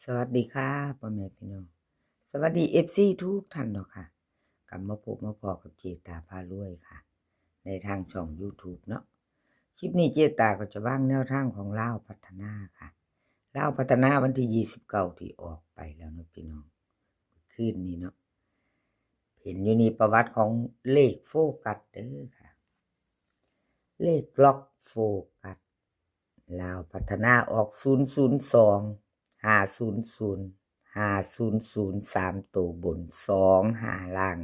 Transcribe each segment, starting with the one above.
สวัสดีค่ะพ่อแม่พี่น้องสวัสดีFCทุกท่านเนาะค่ะกลับมาพบมาพอกับเจตาพารวยค่ะ ในทางช่อง YouTube เนาะคลิปนี้เจตาก็จะวางแนวทางของลาวพัฒนาค่ะลาวพัฒนาวันที่29ที่ออกไปแล้วเนาะพี่น้องคืนนี้เนาะเห็นอยู่นี่ประวัติของเลขโฟกัสเด้อค่ะ เลขล็อกโฟกัสลาวพัฒนาออก002 500 500 3ตัวบน2 5ล่าง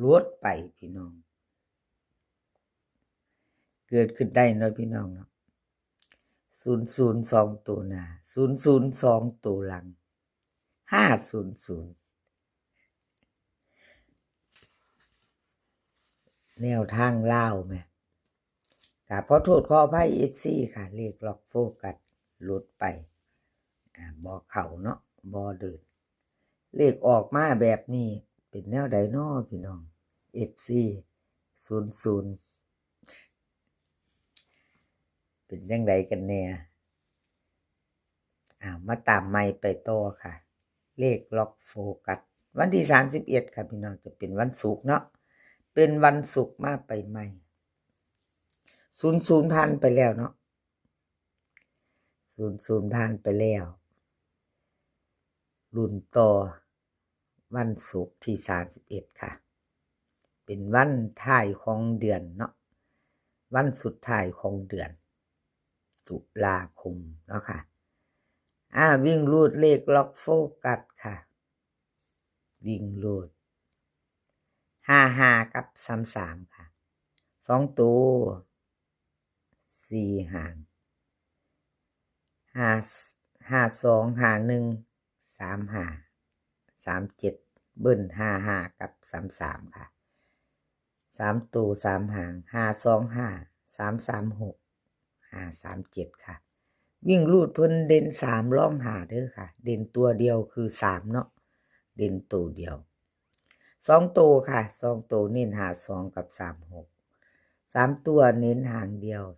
ลวดไปพี่น้อง เกิดขึ้นได้เนาะพี่น้องเนาะ002ตัวหน้า002ตัวหลัง500แนวทางลาวแม่ก็ขอโทษขออภัย FC ค่ะเลขล็อกโฟกัสหลุดไปบ่เข้าเนาะบ่เดินเลขออกมาแบบนี้เป็นแนวใดน้อพี่น้อง FC 00เป็นจังไดกันแน่มาตามใหม่ไปต่อค่ะ เลขล็อกโฟกัสวันที่31ค่ะพี่น้องจะเป็นวันศุกร์เนาะเป็นวันศุกร์มาไปใหม่00ผ่านไปแล้วเนาะ00ผ่านไปแล้วรุ่นต่อวันศุกร์ที่31ค่ะเป็นวันท้ายของเดือนเนาะวันสุดท้ายของเดือนตุลาคมเนาะค่ะวิ่งรูดเลขล็อกโฟกัสค่ะวิ่งรูด55กับ33ค่ะ2ตัว4หาง52 51 35 37เบิ้ล55กับ33ค่ะ3ตัว3หาง525 336 537ค่ะวิ่งรูดเพิ่นเด่น3ร่องหาเด้อค่ะเด่นตัวเดียวคือ3เนาะเด่นตัวเดียว2ตัวค่ะ2ตัวเน้น52กับ36 3ตัวเน้นหางเดียว336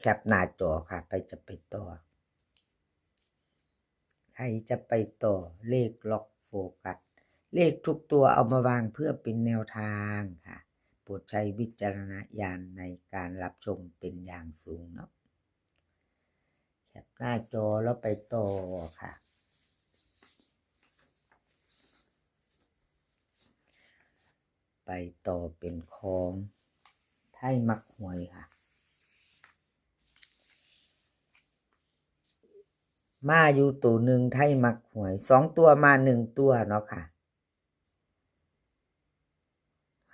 แคปหน้าจอค่ะจะไปต่อใครจะไปต่อเลขล็อกโฟกัสเลขทุกตัวเอามาวางเพื่อเป็นแนวทางค่ะโปรดใช้วิจารณญาณในการรับชมเป็นอย่างสูงเนาะแคปหน้าจอแล้วไปต่อค่ะไปต่อเป็นของไทยมักหวยค่ะมาอยู่ตัวหนึ่งไทยมักหวย2ตัวมา1ตัวเนาะค่ะ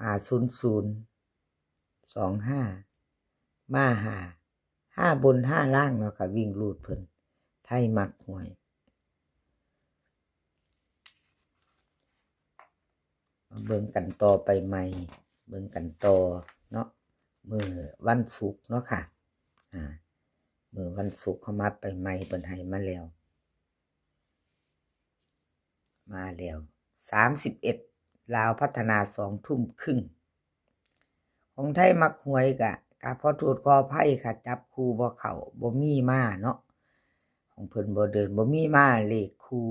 500 25มา5บน5ล่างเนาะค่ะวิ่งรูดเพิ่นไทยมักหวยมาเบิ่งกันต่อไปใหม่เบิ่งกันต่อเนาะมื้อวันศุกร์เนาะค่ะมื้อวันศุกร์เขามาไปใหม่เพิ่นให้มาแล้ว31ลาวพัฒนา2 ทุ่มครึ่งของไทยมักหวยกะขอโทษขออภัยค่ะจับคู่บ่เข้าบ่มีมาเนาะของเพิ่นบ่เดินบ่มีมาเลขคู่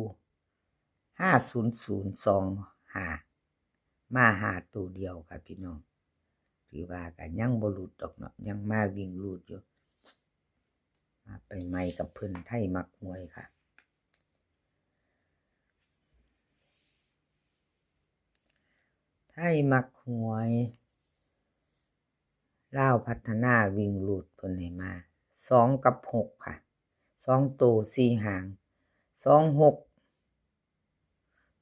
50025มา5ตัวเดียวค่ะพี่น้องถือว่าก็ยังบ่หลุดดอกเนาะยังมาวิ่งรูดอยู่มาไปใหม่กับเพิ่นไทยมักหวยค่ะไทยมักหวยลาวพัฒนาวิ่งรูดเพิ่นให้มา2กับ6ค่ะ2ตัว4หาง26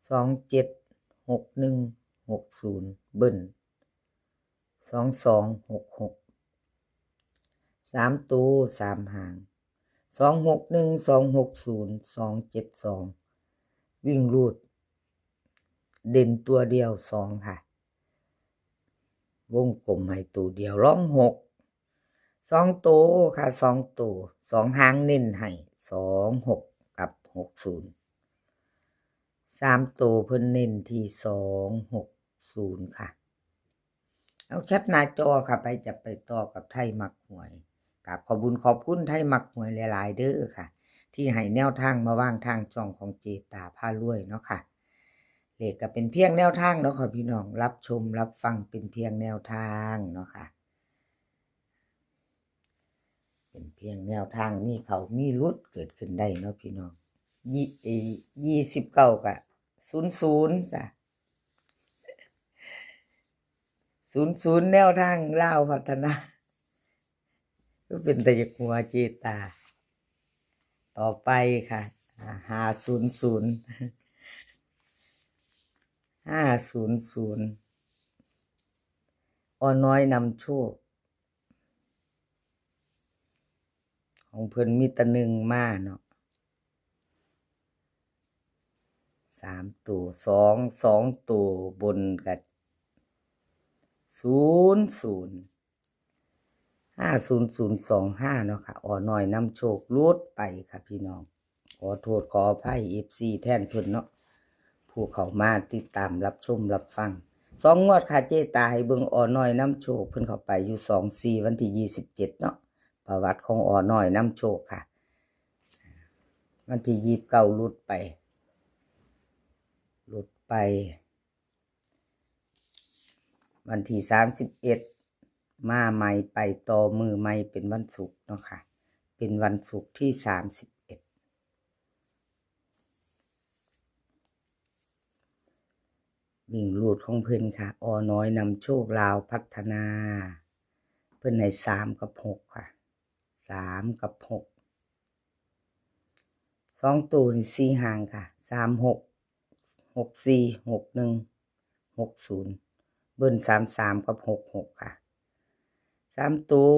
27 61 60เบิ้ล2266 3ตัว3หาง261 260 272วิ่งรูดเด่นตัวเดียว2ค่ะวงกลมให้ตัวเดียวร่อง6 2ตัวค่ะ2ตัว2หางเน้นให้26กับ60 3ตัวเพิ่นเน้นที่260ค่ะเอาแคปหน้าจอค่ะจะไปต่อกับไทยมักหวย กับขอบคุญขอบคุณไทยมักหวยหลายๆเด้อค่ะ ที่ให้แนวทางมาวางทางช่องของเจตาพารวยเนาะค่ะเลขก็เป็นเพียงแนวทางเนาะค่ะพี่น้องรับชมรับฟังเป็นเพียงแนวทางเนาะค่ะเป็นเพียงแนวทางมีเขามีรุดเกิดขึ้นได้เนาะพี่น้อง29กับ00จ้ะ00แนวทางลาวพัฒนาก็เป็นแต่จากหัวเจตาต่อไปค่ะ500 อ้อน้อยนำโชคของเพิ่นมีแตะหนึ่งมาเนาะ3ตัว2ตัวบนกับ5025เนาะค่ะอ้อน้อยนำโชคลุดไปค่ะพี่น้องขอโทษขออภัย FC แทนเพิ่นเนาะผู้เข้ามาติดตามรับชมรับฟัง2 งวดค่ะเจตาให้เบิ่งอ้อน้อยนำโชคเพิ่นเข้าไปอยู่24วันที่27เนาะประวัติของอ้อน้อยนำโชคค่ะวันที่29หลุดไปวันที่31มาใหม่ไปต่อมือใหม่เป็นวันศุกร์เนาะค่ะเป็นวันศุกร์ที่31วิ่งรูดของเพิ่นค่ะอ้อน้อยนำโชคลาวพัฒนาเพิ่นให้3กับ6ค่ะ3กับ6 2ตัวนี่4หางค่ะ36 64 61 60เบิ้ล33กับ66ค่ะ3ตัว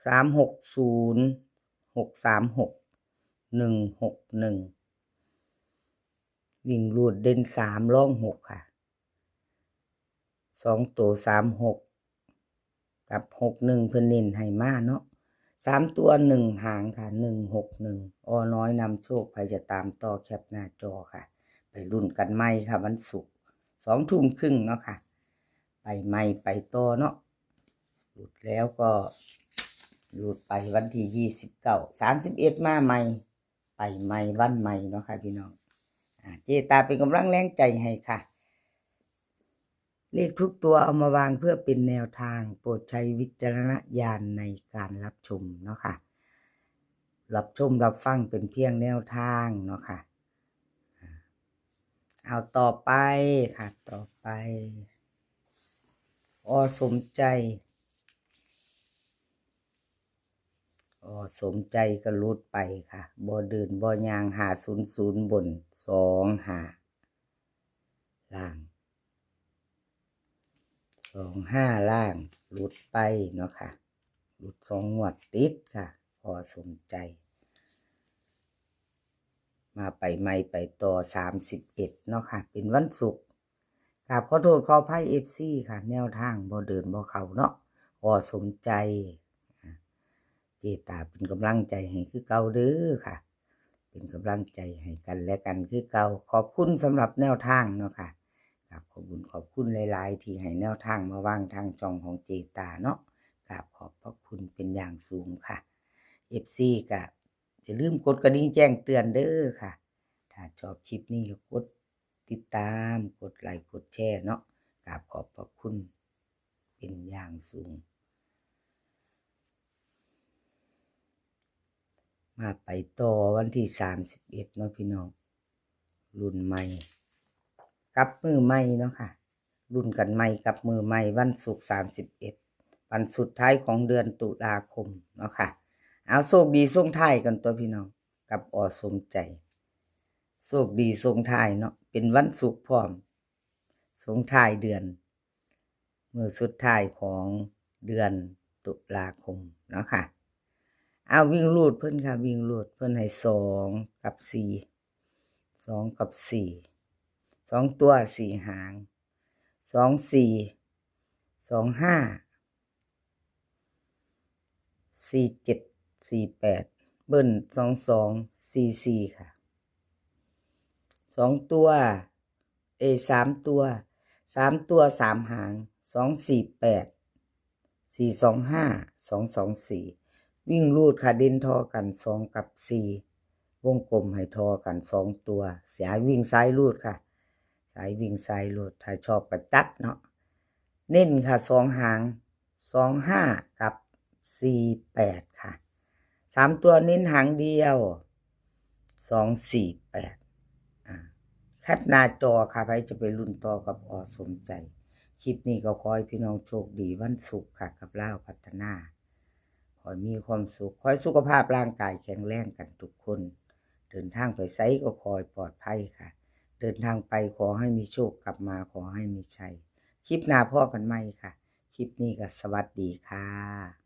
360 636 161วิ่งรูดเด่น3ร่อง6ค่ะ2ตัว36กับ61เพิ่นเน้นให้มาเนาะ3ตัว1หางค่ะ161อ้อน้อยนำโชคใครจะตามต่อแคปหน้าจอค่ะไปรุ่นกันใหม่ค่ะวันศุกร์2 ทุ่มครึ่งเนาะค่ะไปใหม่ไปต่อเนาะหลุดแล้วก็หลุดไปวันที่29 31มาใหม่ไปใหม่วันใหม่เนาะค่ะพี่น้องเจตาเป็นกำลังแรงใจให้ค่ะเลขทุกตัวเอามาวางเพื่อเป็นแนวทางโปรดใช้วิจารณญาณในการรับชมเนาะค่ะรับชมรับฟังเป็นเพียงแนวทางเนาะค่ะเอาต่อไปค่ะต่อไปสมใจสมใจก็ลุดไปค่ะบ่เดินบ่ยาง500บน25ล่าง25ล่างลุดไปเนาะค่ะลุด2 งวดติดค่ะสมใจมาไปใหม่ไปต่อ31เนาะค่ะเป็นวันศุกร์ครับขอโทษขออภัย FC ค่ะแนวทางบ่เดินบ่เข้าเนาะสมใจเจตาเป็นกำลังใจให้คือเก่าเด้อค่ะเป็นกำลังใจให้กันและกันคือเก่าขอบคุณสำหรับแนวทางเนาะค่ะครับขอบคุณหลายๆที่ให้แนวทางมาวางทางช่องของเจตาเนาะครับขอบพระคุณเป็นอย่างสูงค่ะ FC ก็อย่าลืมกดกระดิ่งแจ้งเตือนเด้อค่ะถ้าชอบคลิปนี้ก็กดติดตามกดไลค์กดแชร์เนาะครับขอบพระคุณเป็นอย่างสูงมาไปต่อวันที่31เนาะพี่น้องรุ่นใหม่กับมือใหม่เนาะค่ะรุ่นกันใหม่กับมือใหม่วันศุกร์31วันสุดท้ายของเดือนตุลาคมเนาะค่ะเอาโชคดีส่งท้ายกันตัวพี่น้องกับสมใจโชคดีส่งท้ายเนาะเป็นวันศุกร์พร้อมส่งท้ายเดือนมื้อสุดท้ายของเดือนตุลาคมเนาะค่ะเอาวิ่งรูดเพิ่นค่ะวิ่งรูดเพิ่นให้2กับ4 2กับ4 2ตัว4หาง2 4 2 5 4 7 4 8เบิ้ล2 2 4 4ค่ะ2ตัว3ตัว3ตัว3หาง2 4 8 4 2 5 2 2 4 วิ่งรูดค่ะเด่นทอกัน2กับ4วงกลมให้ทอกัน2ตัวสายวิ่งซ้ายรูดค่ะสายวิ่งซ้ายรูดถ้าชอบก็จัดเนาะเน้นค่ะ2หาง25กับ48ค่ะ3ตัวเน้นหางเดียว248แคปหน้าจอค่ะใครจะไปลุ้นต่อกับอสมใจคลิปนี้ก็ขอให้พี่น้องโชคดีวันศุกร์ค่ะกับลาวพัฒนาขอมีความสุขขอให้สุขภาพร่างกายแข็งแรงกันทุกคนเดินทางไปไสก็ขอให้ปลอดภัยค่ะเดินทางไปขอให้มีโชคกลับมาขอให้มีชัยคลิปหน้าพ่อกันใหม่ค่ะคลิปนี้ก็สวัสดีค่ะ